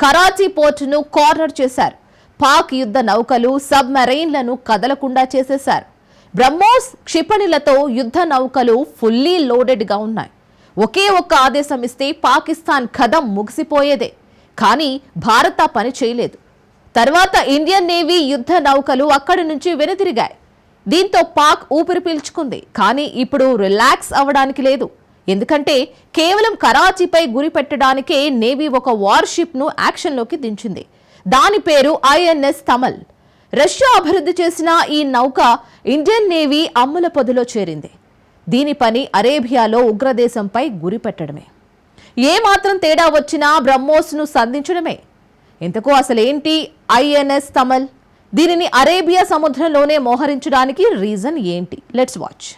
కరాచీ పోర్టును కార్నర్ చేశారు. పాక్ యుద్ధ నౌకలు సబ్మెరైన్లను కదలకుండా చేసేశారు. బ్రహ్మోస్ క్షిపణులతో యుద్ధ నౌకలు ఫుల్లీ లోడెడ్గా ఉన్నాయి. ఒకే ఒక్క ఆదేశం ఇస్తే పాకిస్తాన్ కథం ముగిసిపోయేదే. కానీ భారత పని చేయలేదు. తర్వాత ఇండియన్ నేవీ యుద్ధ నౌకలు అక్కడి నుంచి వెనుతిరిగాయి. దీంతో పాక్ ఊపిరి పీల్చుకుంది. కానీ ఇప్పుడు రిలాక్స్ అవ్వడానికి లేదు. ఎందుకంటే కేవలం కరాచీపై గురి పెట్టడానికే నేవీ ఒక వార్షిప్ ను యాక్షన్లోకి దించింది. దాని పేరు ఐఎన్ఎస్ తమల్. రష్యా అభివృద్ధి చేసిన ఈ నౌక ఇండియన్ నేవీ అమ్ముల పొదిలో చేరింది. దీని పని అరేబియాలో ఉగ్రదేశంపై గురి పెట్టడమే. ఏ మాత్రం తేడా వచ్చినా బ్రహ్మోస్ ను సంధించడమే. ఇంతకు అసలేంటి ఐఎన్ఎస్ తమల్? దీనిని అరేబియా సముద్రంలోనే మోహరించడానికి రీజన్ ఏంటి? Let's watch.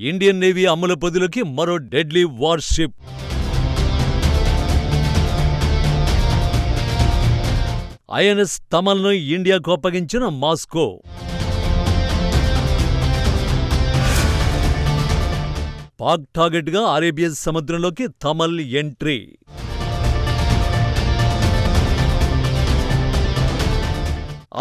ఇండియన్ నేవీ అమ్ముల పొదిలోకి మరో డెడ్లీ వార్షిప్. ఐఎన్ఎస్ తమల్ను ఇండియాకు అప్పగించిన మాస్కో. పాక్ టార్గెట్గా అరేబియా సముద్రంలోకి తమల్ ఎంట్రీ.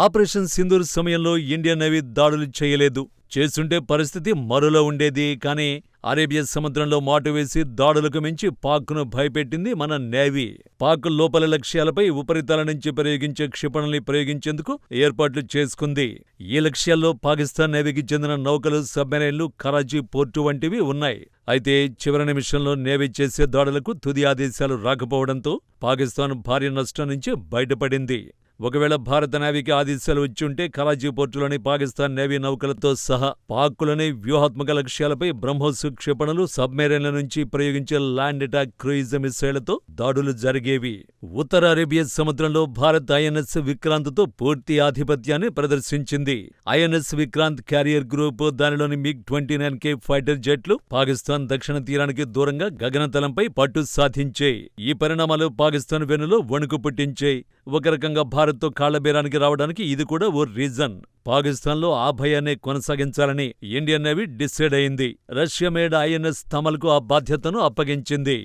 ఆపరేషన్ సింధూర్ సమయంలో ఇండియన్ నేవీ దాడులు చేయలేదు. చేస్తుంటే పరిస్థితి మరోలా ఉండేది. కానీ అరేబియా సముద్రంలో మాటు వేసి దాడులకు మించి పాక్ను భయపెట్టింది మన నేవీ. పాక్ లోపల లక్ష్యాలపై ఉపరితల నుంచి ప్రయోగించే క్షిపణుల్ని ప్రయోగించేందుకు ఏర్పాట్లు చేసుకుంది. ఈ లక్ష్యాల్లో పాకిస్తాన్ నేవీకి చెందిన నౌకలు, సబ్మెరైన్లు, కరాచీ పోర్టు వంటివి ఉన్నాయి. అయితే చివరి నిమిషంలో నేవీ చేసే దాడులకు తుది ఆదేశాలు రాకపోవడంతో పాకిస్తాన్ భారీ నష్టం నుంచి బయటపడింది. ఒకవేళ భారత నేవీకి ఆదేశాలు వచ్చుంటే కరాచీ పోర్టులోని పాకిస్తాన్ నేవీ నౌకలతో సహా పాక్లోని వ్యూహాత్మక లక్ష్యాలపై బ్రహ్మోస్ క్షిపణులు, సబ్మెరైన్ల నుంచి ప్రయోగించే ల్యాండ్ అటాక్ క్రూయిజ్ మిసైళ్లతో దాడులు జరిగేవి. ఉత్తర అరేబియా సముద్రంలో భారత్ ఐఎన్ఎస్ విక్రాంత్తో పూర్తి ఆధిపత్యాన్ని ప్రదర్శించింది. ఐఎన్ఎస్ విక్రాంత్ క్యారియర్ గ్రూప్, దానిలోని MiG-29K ఫైటర్ జెట్లు పాకిస్తాన్ దక్షిణ తీరానికి దూరంగా గగనతలంపై పట్టు సాధించాయి. ఈ పరిణామాలు పాకిస్తాన్ వెన్నులో వణుకు పుట్టించాయి. ఒక రకంగా భారత్తో కాళ్లబేరానికి రావడానికి ఇది కూడా ఓ రీజన్. పాకిస్తాన్లో ఆ భయాన్ని కొనసాగించాలని ఇండియన్ నేవీ డిసైడ్ అయింది. రష్యా మేడ్ ఐఎన్ఎస్ తమల్కు ఆ బాధ్యతను అప్పగించింది.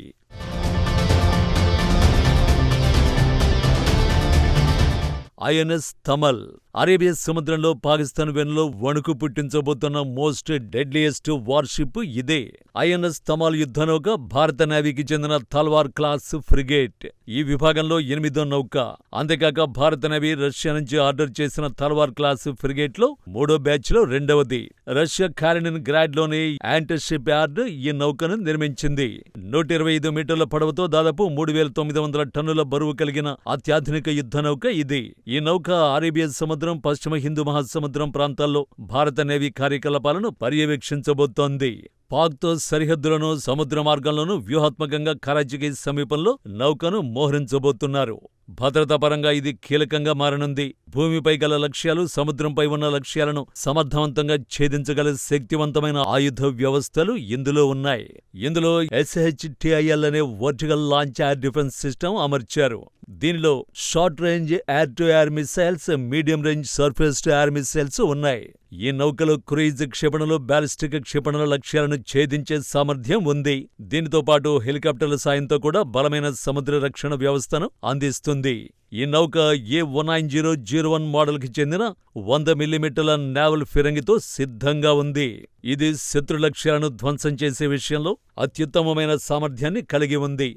ఐఎన్ఎస్ తమల్ అరేబియా సముద్రంలో పాకిస్తాన్ వెన్నులో వణుకు పుట్టించబోతున్న మోస్ట్ డెడ్లియెస్ట్ వార్షిప్ ఇదే. ఐఎన్ఎస్ తమాల్ యుద్ధనౌక భారత నేవీకి చెందిన తల్వార్ క్లాస్ ఫ్రిగేట్. ఈ విభాగంలో 8వ నౌక. అంతేకాక భారత నేవీ రష్యా నుంచి ఆర్డర్ చేసిన తల్వార్ క్లాస్ ఫ్రిగేట్ లో 3వ బ్యాచ్ లో 2వది. రష్యా కాలినిన్ గ్రాడ్ లోని యాంటీషిప్ యార్డ్ ఈ నౌకను నిర్మించింది. 125 మీటర్ల పొడవుతో దాదాపు 3900 టన్నుల బరువు కలిగిన అత్యాధునిక యుద్ధనౌక ఇది. ఈ నౌక అరేబియా సముద్రం, పశ్చిమ హిందూ మహాసముద్రం ప్రాంతాల్లో భారత నేవీ కార్యకలాపాలను పర్యవేక్షించబోతోంది. పాక్తో సరిహద్దులను, సముద్ర మార్గంలోనూ వ్యూహాత్మకంగా కరాచీకి సమీపంలో నౌకను మోహరించబోతున్నారు. భద్రతాపరంగా ఇది కీలకంగా మారనుంది. భూమిపై గల లక్ష్యాలు, సముద్రంపై ఉన్న లక్ష్యాలను సమర్థవంతంగా ఛేదించగల శక్తివంతమైన ఆయుధ వ్యవస్థలు ఇందులో ఉన్నాయి. ఇందులో SHTIL అనే vertical launch air defence system అమర్చారు. దీనిలో short range air to air missiles, medium range surface to air missiles ఉన్నాయి. ఈ నౌకలో క్రూయిజ్ క్షిపణులు, బ్యాలిస్టిక్ క్షిపణుల లక్ష్యాలను ఛేదించే సామర్థ్యం ఉంది. దీనితో పాటు హెలికాప్టర్ల సాయంతో కూడా బలమైన సముద్ర రక్షణ వ్యవస్థను అందిస్తుంది. ఈ నౌక A19001 మోడల్కి చెందిన 100 మిల్లీమీటర్ల నేవల్ ఫిరంగితో సిద్ధంగా ఉంది. ఇది శత్రు లక్ష్యాలను ధ్వంసం చేసే విషయంలో అత్యుత్తమమైన సామర్థ్యాన్ని కలిగి ఉంది.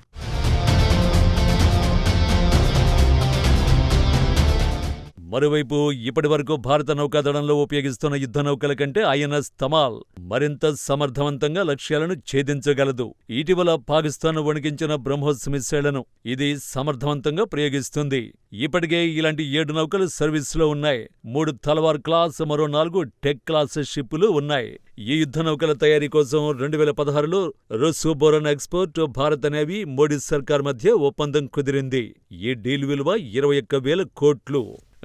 మరోవైపు ఇప్పటి వరకు భారత నౌకాదళంలో ఉపయోగిస్తున్న యుద్ధ నౌకల కంటే ఐఎన్ఎస్ తమాల్ మరింత సమర్థవంతంగా లక్ష్యాలను ఛేదించగలదు. ఇటీవల పాకిస్తాన్ వణికించిన బ్రహ్మోస్ మిసైళ్లను ఇది సమర్థవంతంగా ప్రయోగిస్తుంది. ఇప్పటికే ఇలాంటి 7 నౌకలు సర్వీసులో ఉన్నాయి. 3 తల్వార్ క్లాస్, మరో 4 టెక్ క్లాస్ షిప్పులు ఉన్నాయి. ఈ యుద్ధ నౌకల తయారీ కోసం 2016లో రూసోబోరన్ ఎక్స్పోర్ట్, భారత నేవీ, మోడీ సర్కార్ మధ్య ఒప్పందం కుదిరింది. ఈ డీల్ విలువ 21,000 కోట్లు.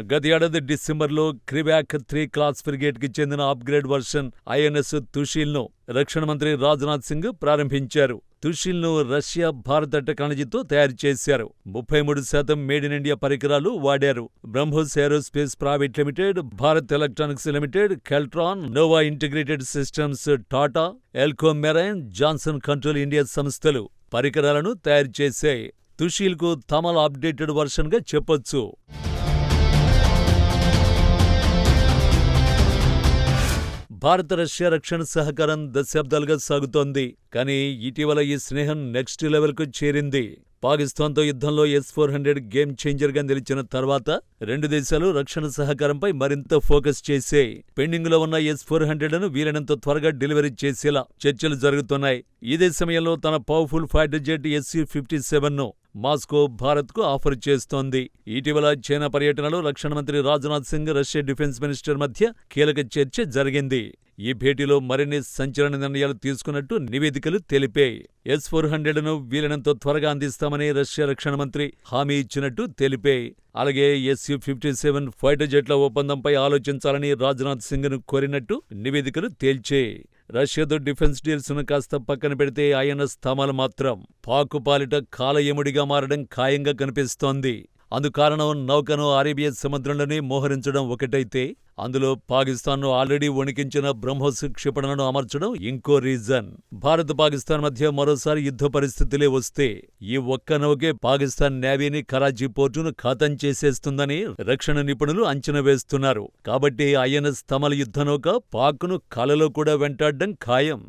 గత ఏడాది డిసెంబర్లో క్రిబ్యాక్ 3 క్లాస్ ఫ్రిగేట్ కి చెందిన అప్గ్రేడ్ వర్షన్ ఐఎన్ఎస్ తుషీల్ను రక్షణ మంత్రి రాజ్నాథ్ సింగ్ ప్రారంభించారు. తుషిల్ను రష్యా భారత టెక్నాలజీతో తయారు చేశారు. 33% మేడ్ ఇన్ ఇండియా పరికరాలు వాడారు. BrahMos aerospace private limited, Bharat electronics limited, Keltron, Nova integrated systems, Tata, Elcome marine, Johnson control India సంస్థలు పరికరాలను తయారు చేశాయి. తుషిల్కు తమల్ అప్డేటెడ్ వర్షన్గా చెప్పొచ్చు. భారత రష్యా రక్షణ సహకారం దశాబ్దాలుగా సాగుతోంది. కానీ ఇటీవల ఈ స్నేహం నెక్స్ట్ లెవెల్కు చేరింది. పాకిస్తాన్తో యుద్ధంలో S-400 గేమ్ చేంజర్గా నిలిచిన తర్వాత రెండు దేశాలు రక్షణ సహకారంపై మరింత ఫోకస్ చేశాయి. పెండింగ్లో ఉన్న S-400ను వీలైనంత త్వరగా డెలివరీ చేసేలా చర్చలు జరుగుతున్నాయి. ఇదే సమయంలో తన పవర్ఫుల్ ఫైటర్ జెట్ Su-57ను మాస్కో భారత్కు ఆఫర్ చేస్తోంది. ఇటీవల చైనా పర్యటనలో రక్షణ మంత్రి Rajnath Singh, Russia defence minister మధ్య కీలక చర్చ జరిగింది. ఈ భేటీలో మరిన్ని సంచలన నిర్ణయాలు తీసుకున్నట్టు నివేదికలు తెలిపాయి. S-400ను వీలైనంత త్వరగా అందిస్తామని రష్యా రక్షణ మంత్రి హామీ ఇచ్చినట్టు తెలిపాయి. అలాగే Su-57 ఫైటర్ జెట్ల ఒప్పందంపై ఆలోచించాలని రాజ్నాథ్ సింగ్ను కోరినట్టు నివేదికలు తేల్చాయి. రష్యాతో డిఫెన్స్ డీల్స్ను కాస్త పక్కన పెడితే INS తమల్ మాత్రం పాక్ పాలిట కాలయముడిగా మారడం ఖాయంగా కనిపిస్తోంది. అందుకారణం నౌకను అరేబియా సముద్రంలోనే మోహరించడం ఒకటైతే, అందులో పాకిస్తాన్ను ఆల్రెడీ వణికించిన బ్రహ్మోస్ క్షిపణులను అమర్చడం ఇంకో రీజన్. భారత్ పాకిస్తాన్ మధ్య మరోసారి యుద్ధ పరిస్థితులే వస్తే ఈ ఒక్క నౌకే పాకిస్తాన్ నేవీని కరాచీ పోర్టును ఖాతం చేసేస్తుందని రక్షణ నిపుణులు అంచనా వేస్తున్నారు. కాబట్టి INS తమల్ యుద్ధనౌక పాక్ను కలలో కూడా వెంటాడడం ఖాయం.